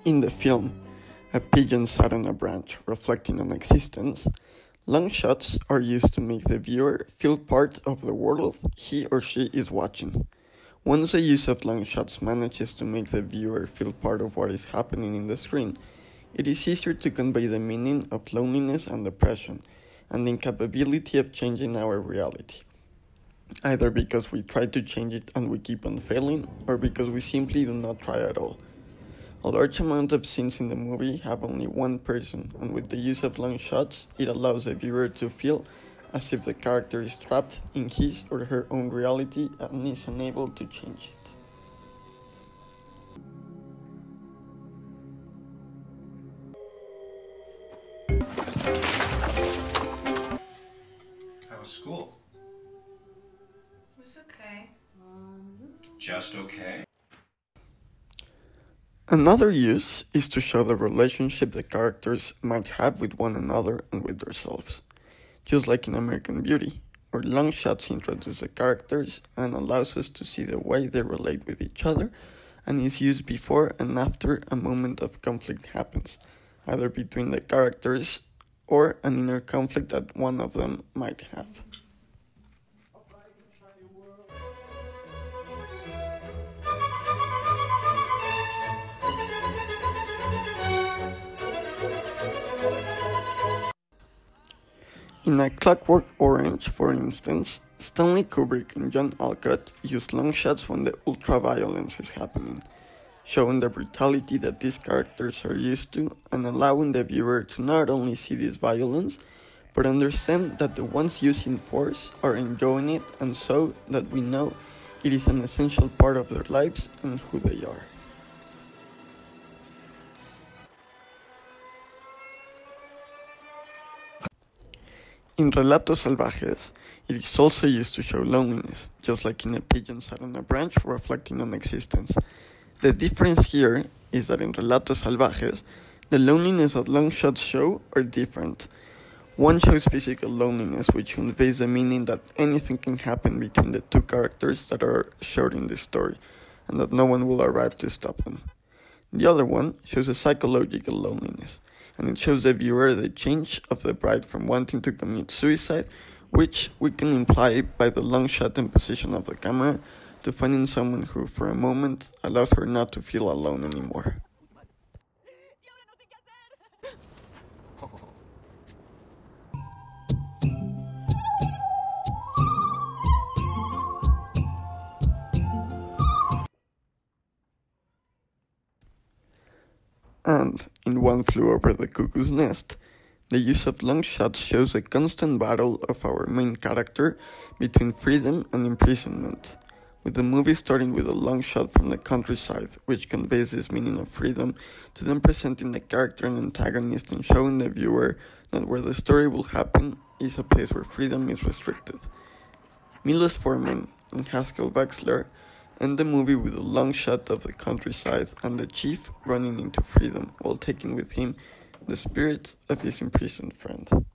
In the film, A Pigeon Sat on a Branch, reflecting on existence, long shots are used to make the viewer feel part of the world he or she is watching. Once the use of long shots manages to make the viewer feel part of what is happening in the screen, it is easier to convey the meaning of loneliness and depression, and the incapability of changing our reality. Either because we try to change it and we keep on failing, or because we simply do not try at all. A large amount of scenes in the movie have only one person, and with the use of long shots, it allows the viewer to feel as if the character is trapped in his or her own reality and is unable to change it. How was school? It was okay. Just okay? Another use is to show the relationship the characters might have with one another and with themselves. Just like in American Beauty, where long shots introduce the characters and allows us to see the way they relate with each other, and is used before and after a moment of conflict happens, either between the characters or an inner conflict that one of them might have. In A Clockwork Orange, for instance, Stanley Kubrick and John Alcott used long shots when the ultra-violence is happening, showing the brutality that these characters are used to and allowing the viewer to not only see this violence, but understand that the ones using force are enjoying it, and so that we know it is an essential part of their lives and who they are. In Relatos Salvajes, it is also used to show loneliness, just like in A Pigeon Sat on a Branch, reflecting on existence. The difference here is that in Relatos Salvajes, the loneliness that long shots show are different. One shows physical loneliness, which conveys the meaning that anything can happen between the two characters that are shown in this story, and that no one will arrive to stop them. The other one shows a psychological loneliness, and it shows the viewer the change of the bride from wanting to commit suicide, which we can imply by the long shot and position of the camera, to finding someone who, for a moment, allows her not to feel alone anymore. And, in One Flew Over the Cuckoo's Nest, the use of long shots shows a constant battle of our main character between freedom and imprisonment, with the movie starting with a long shot from the countryside, which conveys this meaning of freedom, to then presenting the character and antagonist and showing the viewer that where the story will happen is a place where freedom is restricted. Milos Forman and Haskell Wexler end the movie with a long shot of the countryside and the chief running into freedom while taking with him the spirit of his imprisoned friend.